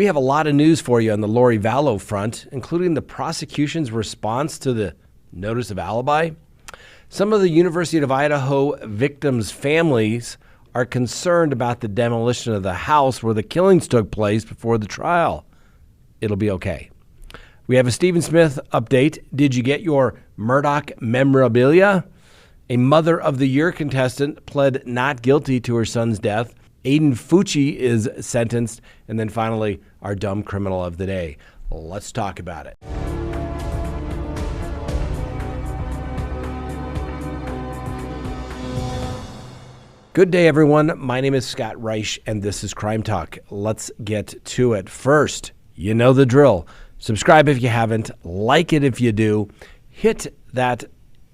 We have a lot of news for you on the Lori Vallow front, including the prosecution's response to the notice of alibi. Some of the University of Idaho victims' families are concerned about the demolition of the house where the killings took place before the trial. It'll be okay. We have a Stephen Smith update. Did you get your Murduagh memorabilia? A Mother of the Year contestant pled not guilty to her son's death. Aiden Fucci is sentenced. And then finally, our dumb criminal of the day. Let's talk about it. Good day, everyone. My name is Scott Reich, and this is Crime Talk. Let's get to it. First, you know the drill. Subscribe if you haven't. Like it if you do. Hit that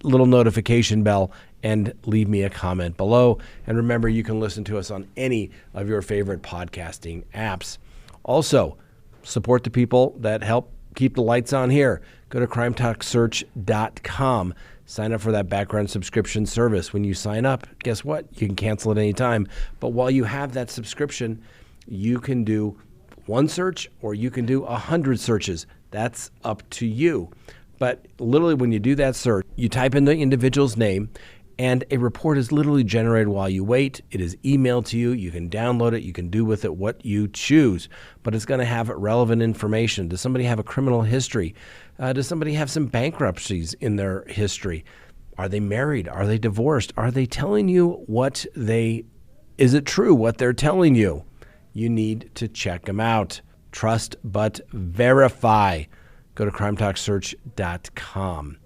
little notification bell and leave me a comment below. And remember, you can listen to us on any of your favorite podcasting apps. Also, support the people that help keep the lights on here. Go to crimetalksearch.com. Sign up for that background subscription service. When you sign up, guess what? You can cancel at any time. But while you have that subscription, you can do one search or you can do 100 searches. That's up to you. But literally when you do that search, you type in the individual's name and a report is literally generated while you wait. It is emailed to you. You can download it. You can do with it what you choose. But it's going to have relevant information. Does somebody have a criminal history? Does somebody have some bankruptcies in their history? Are they married? Are they divorced? Are they telling you is it true what they're telling you? You need to check them out. Trust but verify. Go to crimetalksearch.com.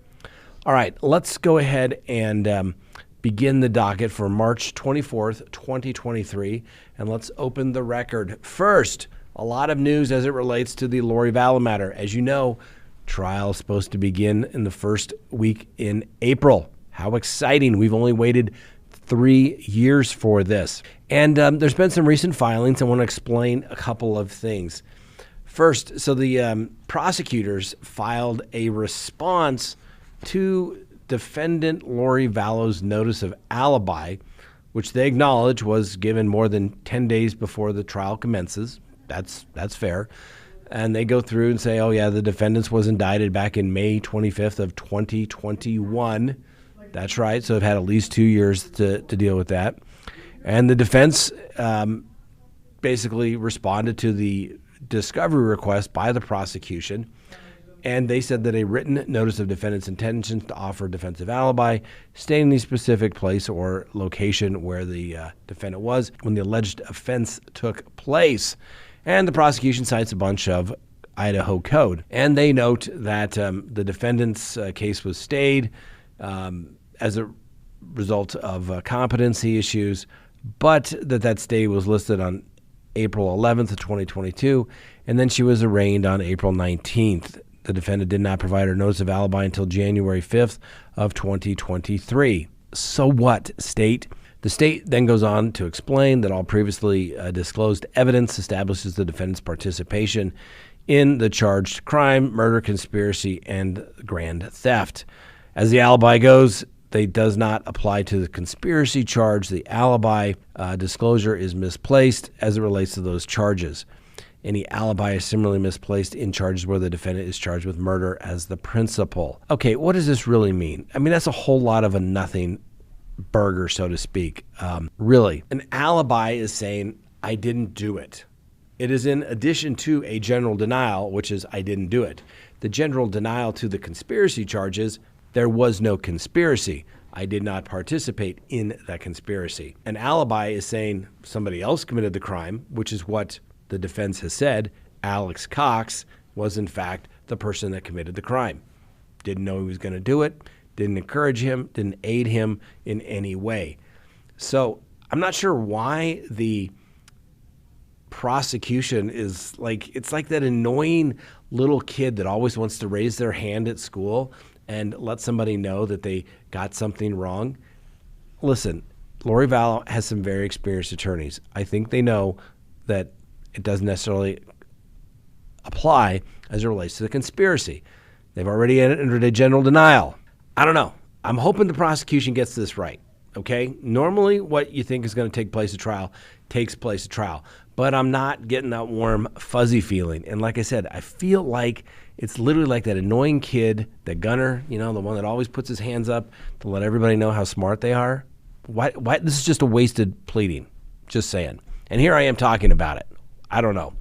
All right, let's go ahead and begin the docket for March 24th, 2023, and let's open the record. First, a lot of news as it relates to the Lori Vallow matter. As you know, trial is supposed to begin in the first week in April. How exciting. We've only waited 3 years for this. And there's been some recent filings. I want to explain a couple of things. First, so the prosecutors filed a response to defendant Lori Vallow's notice of alibi, which they acknowledge was given more than 10 days before the trial commences. That's fair. And they go through and say, oh, yeah, the defendant was indicted back in May 25th of 2021. That's right. So they've had at least 2 years to deal with that. And the defense basically responded to the discovery request by the prosecution. And they said that a written notice of defendant's intentions to offer defensive alibi, stating the specific place or location where the defendant was when the alleged offense took place. And the prosecution cites a bunch of Idaho code. And they note that the defendant's case was stayed as a result of competency issues, but that stay was listed on April 11th of 2022, and then she was arraigned on April 19th. The defendant did not provide her notice of alibi until January 5th of 2023. So what, state? The state then goes on to explain that all previously disclosed evidence establishes the defendant's participation in the charged crime, murder, conspiracy, and grand theft. As the alibi goes, they does not apply to the conspiracy charge. The alibi disclosure is misplaced as it relates to those charges. Any alibi is similarly misplaced in charges where the defendant is charged with murder as the principal. Okay, what does this really mean? I mean, that's a whole lot of a nothing burger, so to speak. Really, an alibi is saying, I didn't do it. It is in addition to a general denial, which is, I didn't do it. The general denial to the conspiracy charges, there was no conspiracy. I did not participate in that conspiracy. An alibi is saying somebody else committed the crime, which is what the defense has said. Alex Cox was, in fact, the person that committed the crime. Didn't know he was going to do it, didn't encourage him, didn't aid him in any way. So I'm not sure why the prosecution is like, it's like that annoying little kid that always wants to raise their hand at school and let somebody know that they got something wrong. Listen, Lori Vallow has some very experienced attorneys. I think they know that it doesn't necessarily apply as it relates to the conspiracy. They've already entered a general denial. I don't know. I'm hoping the prosecution gets this right, okay? Normally what you think is going to take place at trial takes place at trial. but I'm not getting that warm, fuzzy feeling. And like I said, I feel like it's literally like that annoying kid, the gunner, the one that always puts his hands up to let everybody know how smart they are. Why? This is just a wasted pleading. Just saying. And here I am talking about it. I don't know.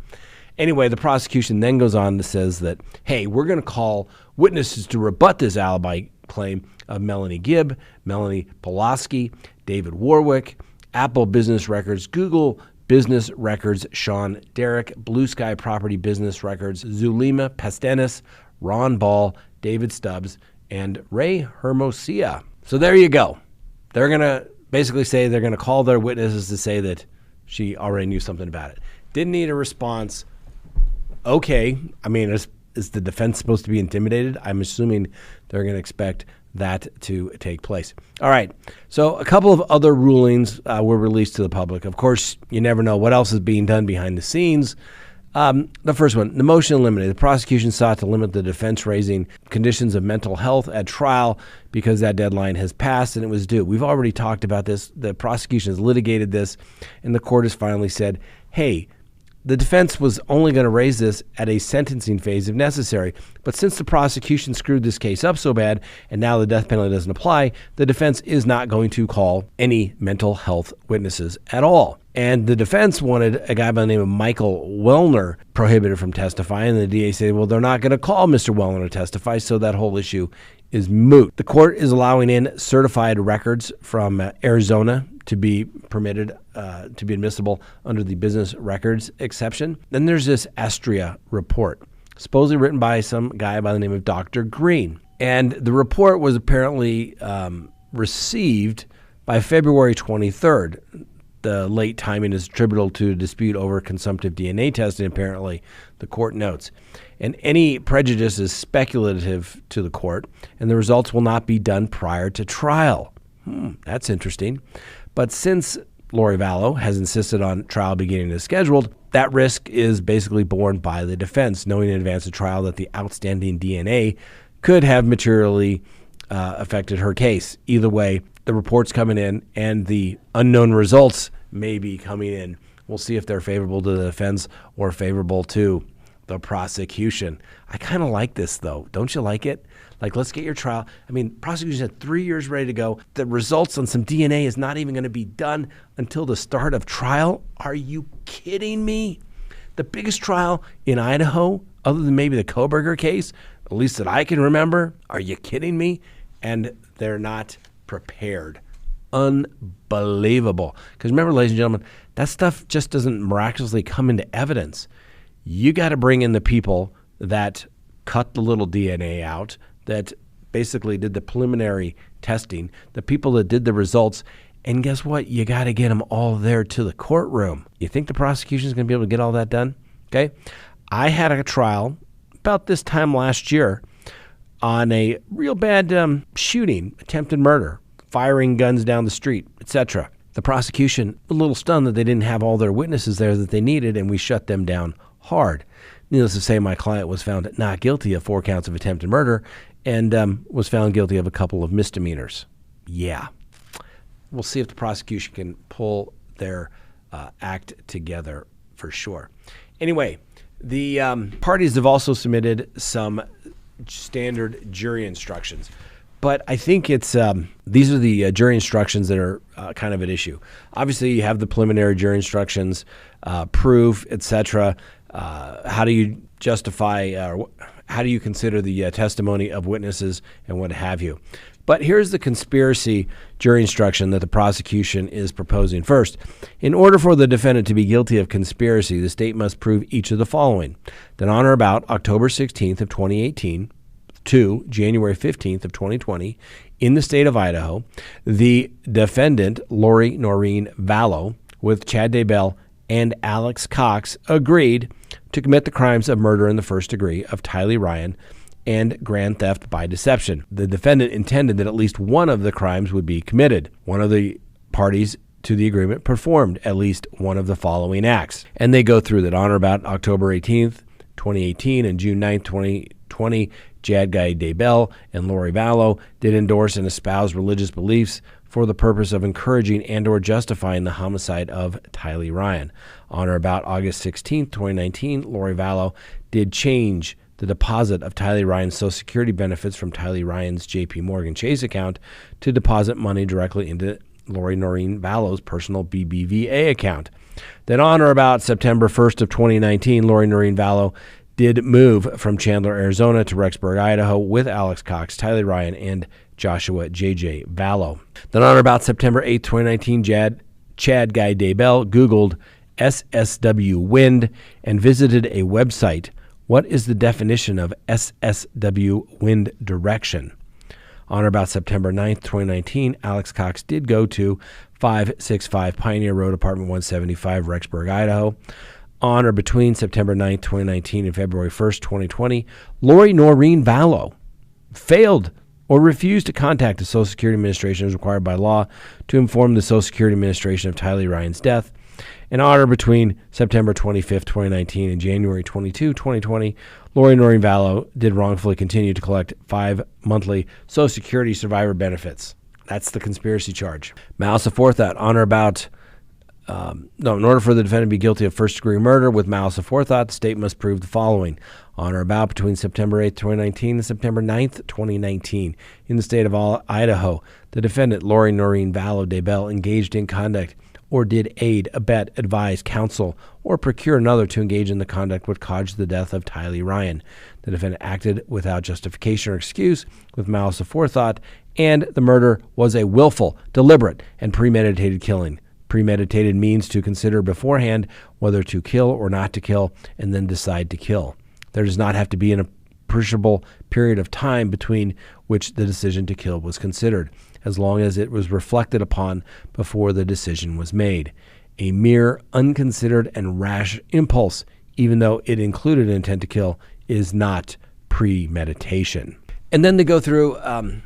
Anyway, the prosecution then goes on to says that, hey, we're going to call witnesses to rebut this alibi claim of Melanie Gibb, Melanie Pulaski, David Warwick, Apple Business Records, Google Business Records, Sean Derrick, Blue Sky Property Business Records, Zulema Pastenis, Ron Ball, David Stubbs, and Ray Hermosia. So there you go. They're going to basically say they're going to call their witnesses to say that she already knew something about it. Didn't need a response. Okay. I mean, is the defense supposed to be intimidated? I'm assuming they're going to expect that to take place. All right. So a couple of other rulings were released to the public. Of course, you never know what else is being done behind the scenes. The first one, the motion to eliminate. The prosecution sought to limit the defense raising conditions of mental health at trial because that deadline has passed and it was due. We've already talked about this. The prosecution has litigated this, and the court has finally said, hey, the defense was only going to raise this at a sentencing phase if necessary. But since the prosecution screwed this case up so bad and now the death penalty doesn't apply, the defense is not going to call any mental health witnesses at all. And the defense wanted a guy by the name of Michael Wellner prohibited from testifying. And the DA said, well, they're not going to call Mr. Wellner to testify, so that whole issue is moot. The court is allowing in certified records from Arizona to be permitted to be admissible under the business records exception. Then there's this Astria report, supposedly written by some guy by the name of Dr. Green. And the report was apparently received by February 23rd. The late timing is attributable to a dispute over consumptive DNA testing, apparently, the court notes. And any prejudice is speculative to the court, and the results will not be done prior to trial. That's interesting. But since Lori Vallow has insisted on trial beginning as scheduled, that risk is basically borne by the defense, knowing in advance of trial that the outstanding DNA could have materially affected her case. Either way, the report's coming in and the unknown results may be coming in. We'll see if they're favorable to the defense or favorable to the prosecution. I kind of like this, though. Don't you like it? Like, let's get your trial. I mean, prosecution had 3 years ready to go. The results on some DNA is not even going to be done until the start of trial. Are you kidding me? The biggest trial in Idaho, other than maybe the Kohberger case, at least that I can remember. Are you kidding me? And they're not prepared. Unbelievable. Because remember, ladies and gentlemen, that stuff just doesn't miraculously come into evidence. You got to bring in the people that cut the little DNA out, that basically did the preliminary testing, the people that did the results, and guess what? You got to get them all there to the courtroom. You think the prosecution is going to be able to get all that done? Okay. I had a trial about this time last year on a real bad shooting, attempted murder, firing guns down the street, etc. The prosecution was a little stunned that they didn't have all their witnesses there that they needed, and we shut them down hard. Needless to say, my client was found not guilty of 4 counts of attempted murder and was found guilty of a couple of misdemeanors. Yeah. We'll see if the prosecution can pull their act together for sure. Anyway, the parties have also submitted some standard jury instructions. But I think it's these are the jury instructions that are kind of at issue. Obviously, you have the preliminary jury instructions, proof, etc. How do you justify how do you consider the testimony of witnesses and what have you? But here's the conspiracy jury instruction that the prosecution is proposing. First, in order for the defendant to be guilty of conspiracy, the state must prove each of the following: that on or about October 16th of 2018 to January 15th of 2020, in the state of Idaho, the defendant, Lori Noreen Vallow, with Chad Daybell and Alex Cox, agreed to commit the crimes of murder in the first degree of Tylee Ryan and grand theft by deception. The defendant intended that at least one of the crimes would be committed. One of the parties to the agreement performed at least one of the following acts. And they go through that on or about October 18th, 2018 and June 9th, 2020, Chad Guy Daybell and Lori Vallow did endorse and espouse religious beliefs for the purpose of encouraging and or justifying the homicide of Tylee Ryan. On or about August 16th, 2019, Lori Vallow did change the deposit of Tylee Ryan's Social Security benefits from Tylee Ryan's JP Morgan Chase account to deposit money directly into Lori Noreen Vallow's personal BBVA account. Then on or about September 1st of 2019, Lori Noreen Vallow did move from Chandler, Arizona to Rexburg, Idaho with Alex Cox, Tylee Ryan, and Joshua J.J. Vallow. Then on or about September 8th, 2019, Chad Guy Daybell Googled SSW wind and visited a website. What is the definition of SSW wind direction? On or about September 9th, 2019, Alex Cox did go to 565 Pioneer Road, Apartment 175, Rexburg, Idaho. On or between September 9th, 2019 and February 1st, 2020, Lori Noreen Vallow failed or refused to contact the Social Security Administration as required by law to inform the Social Security Administration of Tylee Ryan's death. And on or between September 25th, 2019 and January 22, 2020, Lori Noreen Vallow did wrongfully continue to collect 5 monthly Social Security survivor benefits. That's the conspiracy charge. Malice aforethought. On or about, in order for the defendant to be guilty of first-degree murder with malice aforethought, the state must prove the following. On or about between September 8th, 2019 and September 9th, 2019, in the state of Idaho, the defendant, Lori Noreen Vallow Daybell, engaged in conduct or did aid, abet, advise, counsel, or procure another to engage in the conduct which caused the death of Tylee Ryan. The defendant acted without justification or excuse, with malice aforethought, and the murder was a willful, deliberate, and premeditated killing. Premeditated means to consider beforehand whether to kill or not to kill, and then decide to kill. There does not have to be an appreciable period of time between which the decision to kill was considered, as long as it was reflected upon before the decision was made. A mere unconsidered and rash impulse, even though it included an intent to kill, is not premeditation. And then they go through a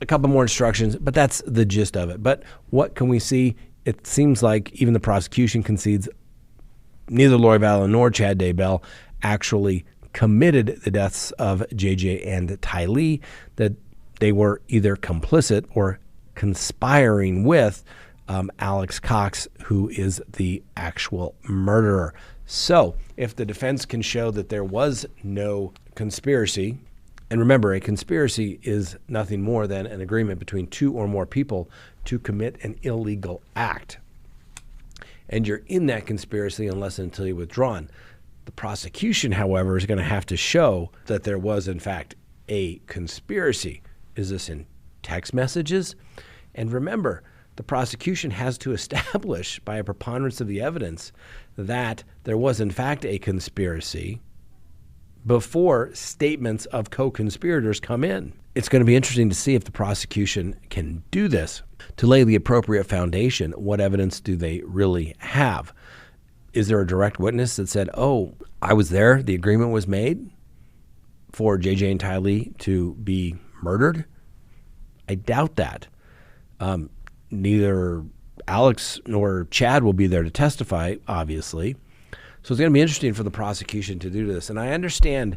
couple more instructions, but that's the gist of it. But what can we see? It seems like even the prosecution concedes neither Lori Vallow nor Chad Daybell actually committed the deaths of JJ and Tylee, that they were either complicit or conspiring with Alex Cox, who is the actual murderer. So if the defense can show that there was no conspiracy, and remember, a conspiracy is nothing more than an agreement between two or more people to commit an illegal act, and you're in that conspiracy unless and until you're withdrawn. The prosecution, however, is going to have to show that there was, in fact, a conspiracy. Is this in text messages? And remember, the prosecution has to establish by a preponderance of the evidence that there was, in fact, a conspiracy before statements of co-conspirators come in. It's going to be interesting to see if the prosecution can do this to lay the appropriate foundation. What evidence do they really have? Is there a direct witness that said, oh, I was there, the agreement was made for JJ and Tylee to be murdered? I doubt that. Neither Alex nor Chad will be there to testify, obviously. So it's going to be interesting for the prosecution to do this. And I understand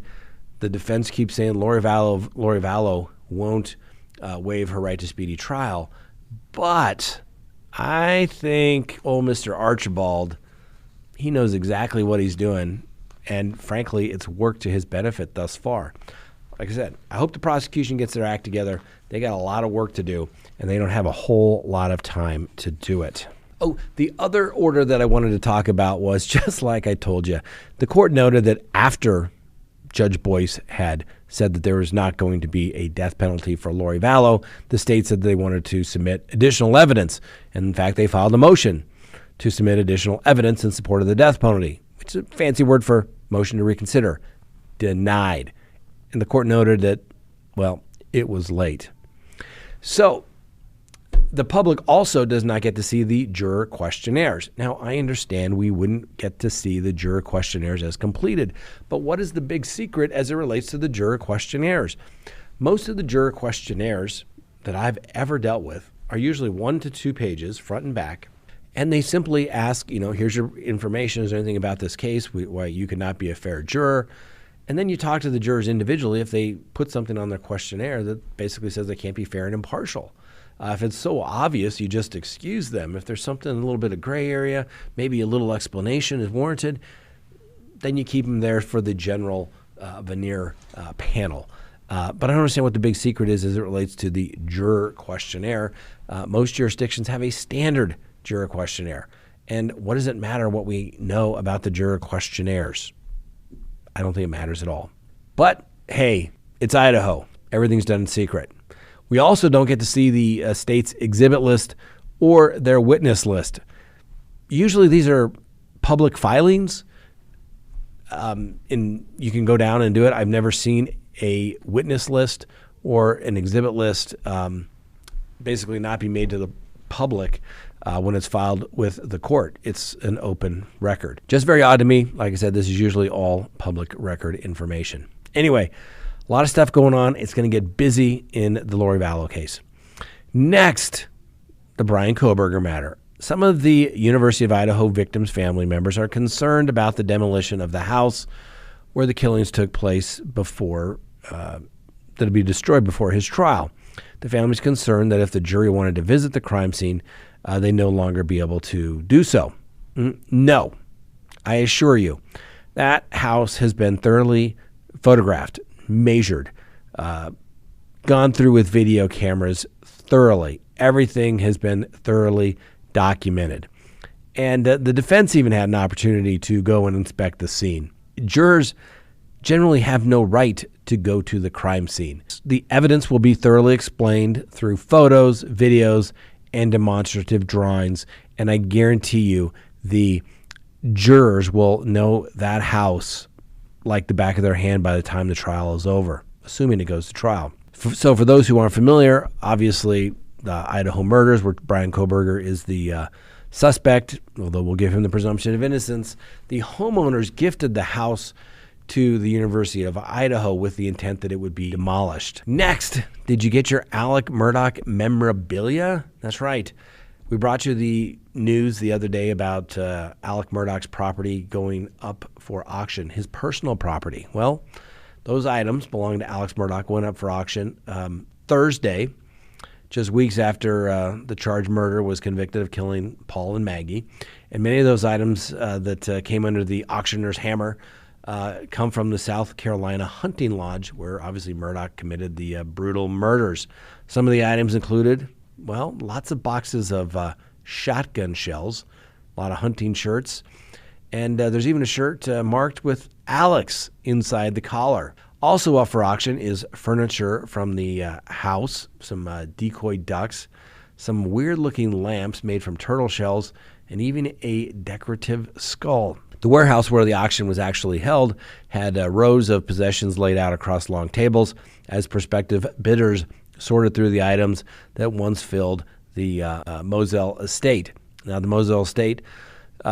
the defense keeps saying Lori Vallow won't waive her right to speedy trial. But I think old Mr. Archibald, he knows exactly what he's doing. And frankly, it's worked to his benefit thus far. Like I said, I hope the prosecution gets their act together. They got a lot of work to do, and they don't have a whole lot of time to do it. Oh, the other order that I wanted to talk about was, just like I told you, the court noted that after Judge Boyce had said that there was not going to be a death penalty for Lori Vallow, the state said they wanted to submit additional evidence. And in fact, they filed a motion to submit additional evidence in support of the death penalty, which is a fancy word for motion to reconsider. Denied. And the court noted that, well, it was late. So the public also does not get to see the juror questionnaires. Now, I understand we wouldn't get to see the juror questionnaires as completed, but what is the big secret as it relates to the juror questionnaires? Most of the juror questionnaires that I've ever dealt with are usually 1 to 2 pages, front and back, and they simply ask, here's your information. Is there anything about this case why you could not be a fair juror? And then you talk to the jurors individually if they put something on their questionnaire that basically says they can't be fair and impartial. If it's so obvious, you just excuse them. If there's something, a little bit of gray area, maybe a little explanation is warranted, then you keep them there for the general veneer panel. But I don't understand what the big secret is as it relates to the juror questionnaire. Most jurisdictions have a standard juror questionnaire. And what does it matter what we know about the juror questionnaires? I don't think it matters at all. But hey, it's Idaho. Everything's done in secret. We also don't get to see the state's exhibit list or their witness list. Usually these are public filings, and you can go down and do it. I've never seen a witness list or an exhibit list basically not be made to the public when it's filed with the court. It's an open record. Just very odd to me. Like I said, this is usually all public record information. Anyway, a lot of stuff going on. It's going to get busy in the Lori Vallow case. Next, the Bryan Kohberger matter. Some of the University of Idaho victims' family members are concerned about the demolition of the house where the killings took place before, that'd be destroyed before his trial. The family's concerned that if the jury wanted to visit the crime scene, they no longer be able to do so. No, I assure you, that house has been thoroughly photographed, measured, gone through with video cameras thoroughly. Everything has been thoroughly documented. And the defense even had an opportunity to go and inspect the scene. Jurors generally have no right to go to the crime scene. The evidence will be thoroughly explained through photos, videos, and demonstrative drawings, and I guarantee you the jurors will know that house like the back of their hand by the time the trial is over, assuming it goes to trial. So for those who aren't familiar, obviously the Idaho murders, where Bryan Kohberger is the suspect, although we'll give him the presumption of innocence, the homeowners gifted the house to the University of Idaho with the intent that it would be demolished. Next, did you get your Alec Murduagh memorabilia? That's right. We brought you the news the other day about Alec Murdaugh's property going up for auction, his personal property. Well, those items belonging to Alex Murdaugh went up for auction Thursday, just weeks after the charged murderer was convicted of killing Paul and Maggie. And many of those items that came under the auctioneer's hammer come from the South Carolina hunting lodge, where obviously Murdaugh committed the brutal murders. Some of the items included, well, lots of boxes of shotgun shells, a lot of hunting shirts, and there's even a shirt marked with Alex inside the collar. Also up for auction is furniture from the house, some decoy ducks, some weird-looking lamps made from turtle shells, and even a decorative skull. The warehouse where the auction was actually held had rows of possessions laid out across long tables as prospective bidders sorted through the items that once filled the Moselle estate. Now, the Moselle estate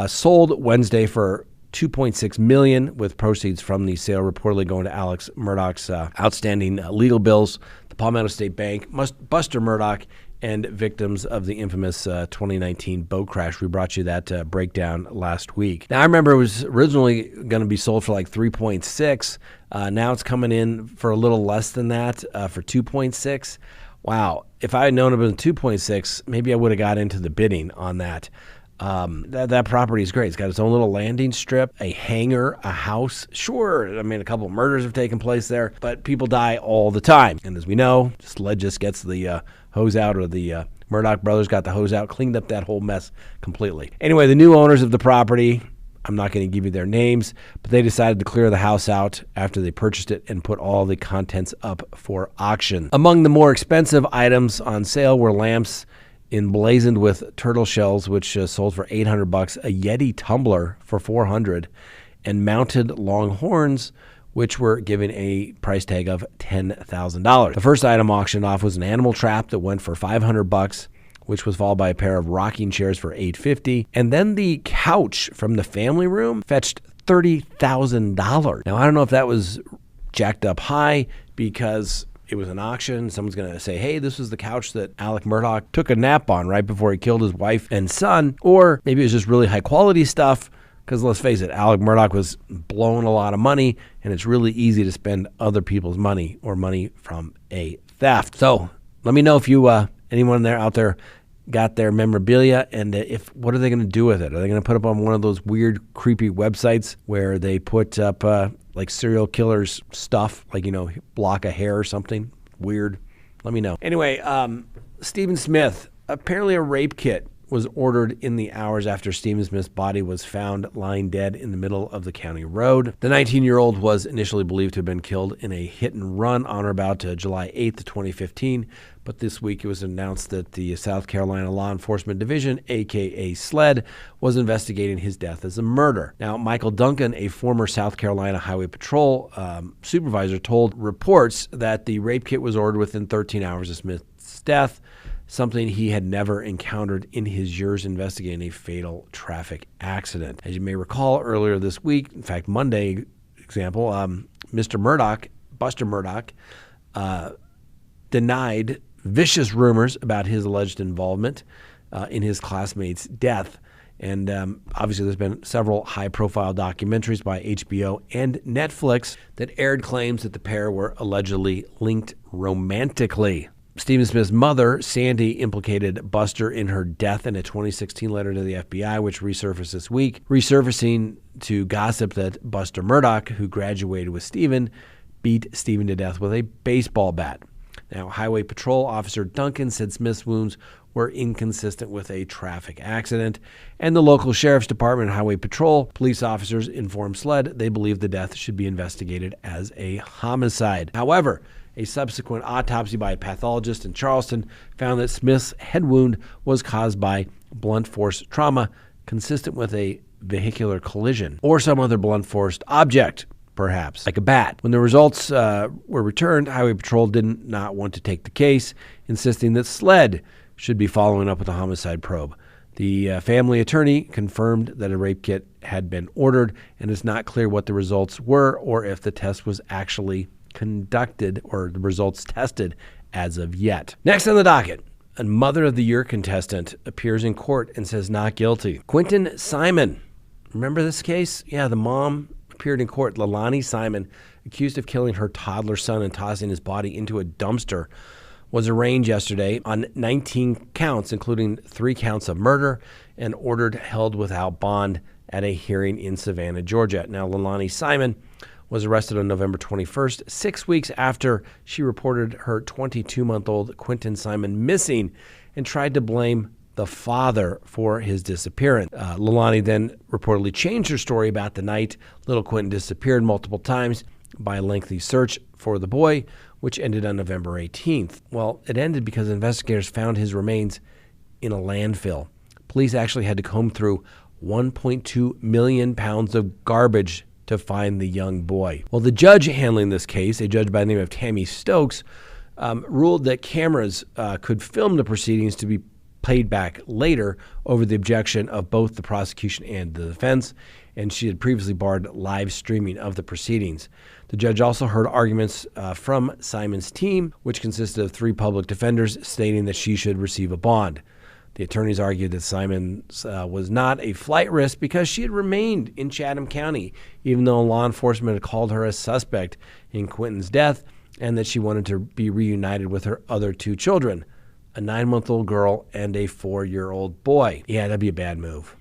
sold Wednesday for $2.6 million, with proceeds from the sale reportedly going to Alex Murdaugh's outstanding legal bills, the Palmetto State Bank, Buster Murdaugh, and victims of the infamous 2019 boat crash. We brought you that breakdown last week. Now, I remember it was originally going to be sold for like 3.6. Now it's coming in for a little less than that, for 2.6. Wow. If I had known it was 2.6, maybe I would have got into the bidding on that. That property is great. It's got its own little landing strip, a hangar, a house. Sure, I mean, a couple of murders have taken place there, but people die all the time. And as we know, SLED just gets the hose out, or the Murdaugh brothers got the hose out, cleaned up that whole mess completely. Anyway, the new owners of the property, I'm not going to give you their names, but they decided to clear the house out after they purchased it and put all the contents up for auction. Among the more expensive items on sale were lamps emblazoned with turtle shells, which sold for $800, a Yeti tumbler for $400, and mounted long horns, which were given a price tag of $10,000. The first item auctioned off was an animal trap that went for $500, which was followed by a pair of rocking chairs for $850, and then the couch from the family room fetched $30,000. Now, I don't know if that was jacked up high because it was an auction. Someone's going to say, hey, this was the couch that Alec Murdaugh took a nap on right before he killed his wife and son. Or maybe it was just really high quality stuff, because let's face it, Alec Murdaugh was blowing a lot of money, and it's really easy to spend other people's money or money from a theft. So let me know if you Anyone there out there got their memorabilia, and what are they going to do with it? Are they going to put up on one of those weird, creepy websites where they put up like serial killers stuff, like, block a hair or something weird? Let me know. Anyway, Stephen Smith, apparently a rape kit was ordered in the hours after Stephen Smith's body was found lying dead in the middle of the county road. The 19-year-old was initially believed to have been killed in a hit and run on or about July 8th, 2015, but this week it was announced that the South Carolina Law Enforcement Division, aka SLED, was investigating his death as a murder. Now, Michael Duncan, a former South Carolina Highway Patrol supervisor, told reports that the rape kit was ordered within 13 hours of Smith's death, something he had never encountered in his years investigating a fatal traffic accident. As you may recall, earlier this week, in fact, Monday example, Buster Murduagh, denied vicious rumors about his alleged involvement in his classmate's death. And obviously there's been several high-profile documentaries by HBO and Netflix that aired claims that the pair were allegedly linked romantically. Stephen Smith's mother, Sandy, implicated Buster in her death in a 2016 letter to the FBI, which resurfaced this week, resurfacing to gossip that Buster Murduagh, who graduated with Stephen, beat Stephen to death with a baseball bat. Now, Highway Patrol Officer Duncan said Smith's wounds were inconsistent with a traffic accident, and the local sheriff's department and Highway Patrol police officers informed SLED they believe the death should be investigated as a homicide. However, a subsequent autopsy by a pathologist in Charleston found that Smith's head wound was caused by blunt force trauma consistent with a vehicular collision or some other blunt force object, perhaps like a bat. When the results were returned, Highway Patrol did not want to take the case, insisting that SLED should be following up with a homicide probe. The family attorney confirmed that a rape kit had been ordered, and it's not clear what the results were or if the test was actually conducted or the results tested as of yet. Next on the docket, a Mother of the Year contestant appears in court and says not guilty. Quinton Simon. Remember this case? Yeah, the mom appeared in court. Leilani Simon, accused of killing her toddler son and tossing his body into a dumpster, was arraigned yesterday on 19 counts, including 3 counts of murder, and ordered held without bond at a hearing in Savannah, Georgia. Now, Leilani Simon was arrested on November 21st, 6 weeks after she reported her 22-month-old Quinton Simon missing and tried to blame the father for his disappearance. Leilani then reportedly changed her story about the night little Quinton disappeared multiple times by a lengthy search for the boy, which ended on November 18th. Well, it ended because investigators found his remains in a landfill. Police actually had to comb through 1.2 million pounds of garbage to find the young boy. Well, the judge handling this case, a judge by the name of Tammy Stokes, ruled that cameras could film the proceedings to be played back later over the objection of both the prosecution and the defense, and she had previously barred live streaming of the proceedings. The judge also heard arguments from Simon's team, which consisted of 3 public defenders, stating that she should receive a bond. The attorneys argued that Simon was not a flight risk because she had remained in Chatham County, even though law enforcement had called her a suspect in Quinton's death, and that she wanted to be reunited with her other 2 children, a 9-month-old girl and a 4-year-old boy. Yeah, that'd be a bad move.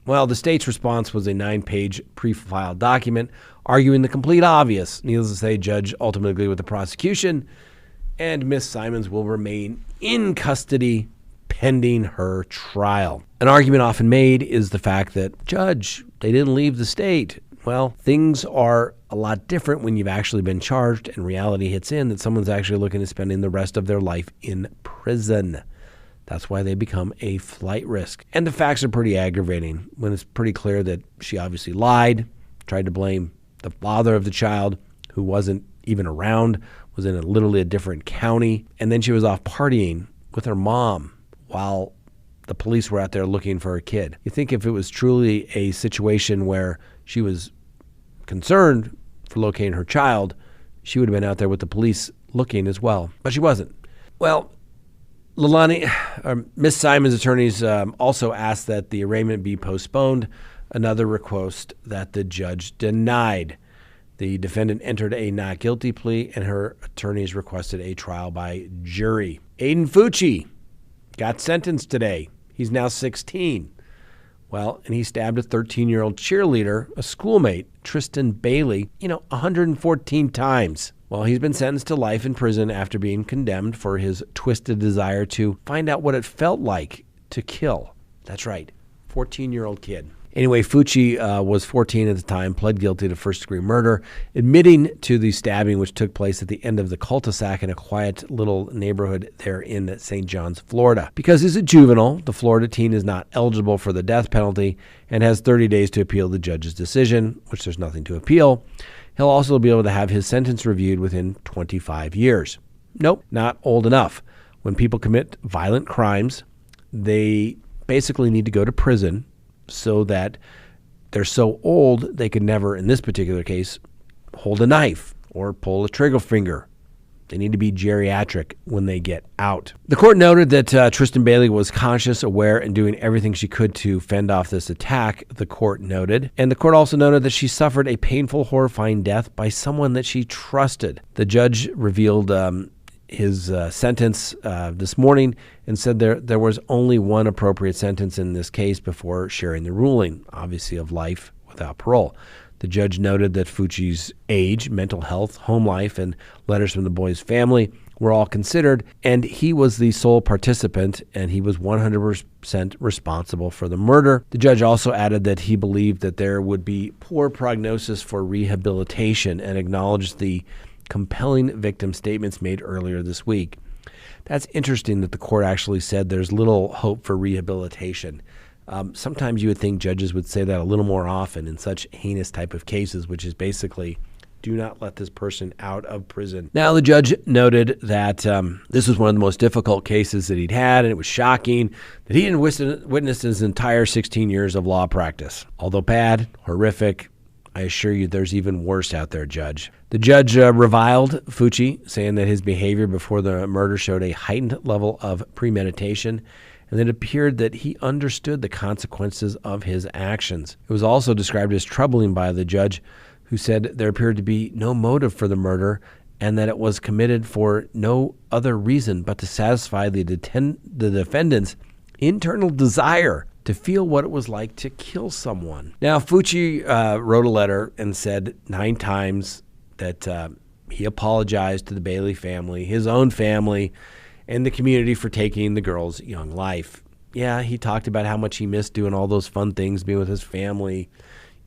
Well, the state's response was a 9-page pre-filed document arguing the complete obvious. Needless to say, judge ultimately agreed with the prosecution, and Miss Simons will remain in custody pending her trial. An argument often made is the fact that, Judge, they didn't leave the state. Well, things are a lot different when you've actually been charged and reality hits in that someone's actually looking at spending the rest of their life in prison. That's why they become a flight risk. And the facts are pretty aggravating when it's pretty clear that she obviously lied, tried to blame the father of the child who wasn't even around, was in literally a different county, and then she was off partying with her mom while the police were out there looking for her kid. You think if it was truly a situation where she was concerned for locating her child, she would have been out there with the police looking as well. But she wasn't. Well, Miss Simon's attorneys also asked that the arraignment be postponed, another request that the judge denied. The defendant entered a not guilty plea, and her attorneys requested a trial by jury. Aiden Fucci, got sentenced today. He's now 16. Well, and he stabbed a 13-year-old cheerleader, a schoolmate, Tristan Bailey, 114 times. Well, he's been sentenced to life in prison after being condemned for his twisted desire to find out what it felt like to kill. That's right, 14-year-old kid. Anyway, Fucci was 14 at the time, pled guilty to first-degree murder, admitting to the stabbing which took place at the end of the cul-de-sac in a quiet little neighborhood there in St. John's, Florida. Because he's a juvenile, the Florida teen is not eligible for the death penalty and has 30 days to appeal the judge's decision, which there's nothing to appeal. He'll also be able to have his sentence reviewed within 25 years. Nope, not old enough. When people commit violent crimes, they basically need to go to prison so that they're so old they could never, in this particular case, hold a knife or pull a trigger finger. They need to be geriatric when they get out. The court noted that Tristan Bailey was conscious, aware, and doing everything she could to fend off this attack, the court noted. And the court also noted that she suffered a painful, horrifying death by someone that she trusted. The judge revealed his sentence this morning and said there was only one appropriate sentence in this case before sharing the ruling, obviously of life without parole. The judge noted that Fucci's age, mental health, home life, and letters from the boy's family were all considered, and he was the sole participant, and he was 100% responsible for the murder. The judge also added that he believed that there would be poor prognosis for rehabilitation and acknowledged the compelling victim statements made earlier this week. That's interesting that the court actually said there's little hope for rehabilitation. Sometimes you would think judges would say that a little more often in such heinous type of cases, which is basically do not let this person out of prison. Now, the judge noted that this was one of the most difficult cases that he'd had, and it was shocking that he didn't witness his entire 16 years of law practice. Although bad, horrific, I assure you there's even worse out there, Judge. The judge reviled Fucci, saying that his behavior before the murder showed a heightened level of premeditation, and it appeared that he understood the consequences of his actions. It was also described as troubling by the judge, who said there appeared to be no motive for the murder and that it was committed for no other reason but to satisfy the defendant's internal desire to feel what it was like to kill someone. Now, Fucci wrote a letter and said 9 times that he apologized to the Bailey family, his own family, and the community for taking the girl's young life. Yeah, he talked about how much he missed doing all those fun things, being with his family,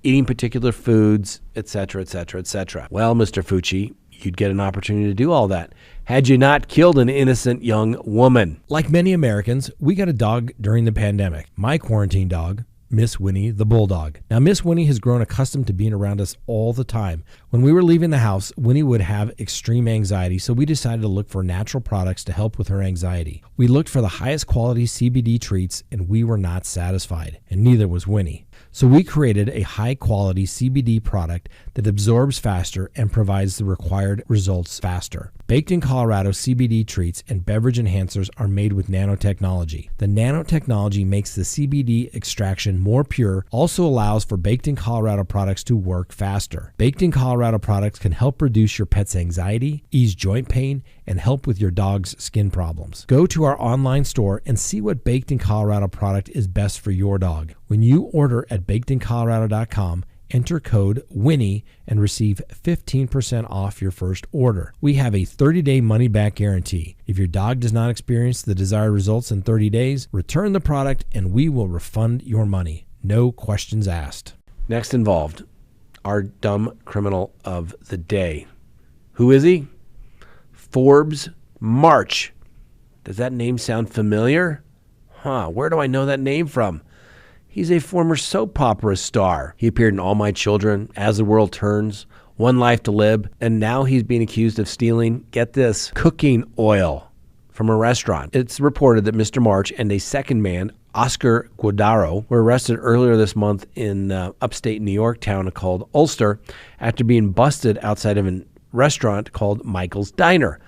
eating particular foods, etc., etc., etc. Well, Mr. Fucci, you'd get an opportunity to do all that had you not killed an innocent young woman. Like many Americans, we got a dog during the pandemic. My quarantine dog, Miss Winnie the Bulldog. Now, Miss Winnie has grown accustomed to being around us all the time. When we were leaving the house, Winnie would have extreme anxiety, so we decided to look for natural products to help with her anxiety. We looked for the highest quality CBD treats, and we were not satisfied, and neither was Winnie. So we created a high-quality CBD product that absorbs faster and provides the required results faster. Baked in Colorado CBD treats and beverage enhancers are made with nanotechnology. The nanotechnology makes the CBD extraction more pure, also allows for Baked in Colorado products to work faster. Baked in Colorado products can help reduce your pet's anxiety, ease joint pain, and help with your dog's skin problems. Go to our online store and see what Baked in Colorado product is best for your dog. When you order at bakedincolorado.com, enter code WINNIE and receive 15% off your first order. We have a 30-day money-back guarantee. If your dog does not experience the desired results in 30 days, return the product and we will refund your money. No questions asked. Next involved, our dumb criminal of the day. Who is he? Forbes March. Does that name sound familiar? Where do I know that name from? He's a former soap opera star. He appeared in All My Children, As the World Turns, One Life to Live, and now he's being accused of stealing, get this, cooking oil from a restaurant. It's reported that Mr. March and a second man, Oscar Guadaro, were arrested earlier this month in upstate New York town called Ulster after being busted outside of a restaurant called Michael's Diner.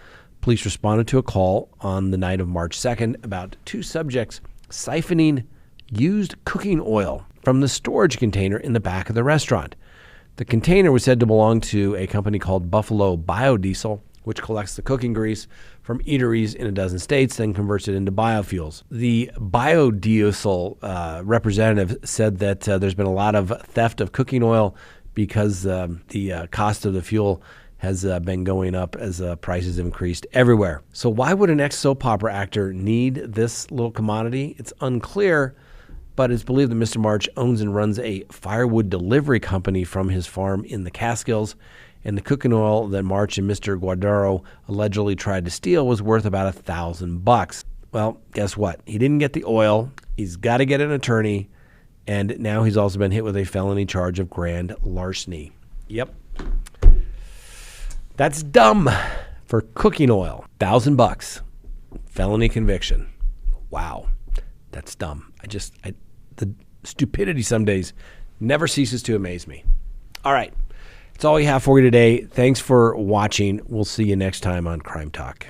Police responded to a call on the night of March 2nd about 2 subjects siphoning used cooking oil from the storage container in the back of the restaurant. The container was said to belong to a company called Buffalo Biodiesel, which collects the cooking grease from eateries in a dozen states, then converts it into biofuels. The biodiesel representative said that there's been a lot of theft of cooking oil because the cost of the fuel has been going up as prices have increased everywhere. So why would an ex-soap opera actor need this little commodity? It's unclear, but it's believed that Mr. March owns and runs a firewood delivery company from his farm in the Catskills, and the cooking oil that March and Mr. Guardaro allegedly tried to steal was worth about $1,000. Well, guess what? He didn't get the oil. He's got to get an attorney, and now he's also been hit with a felony charge of grand larceny. Yep. That's dumb for cooking oil. $1,000. Felony conviction. Wow. That's dumb. The stupidity some days never ceases to amaze me. All right. That's all we have for you today. Thanks for watching. We'll see you next time on Crime Talk.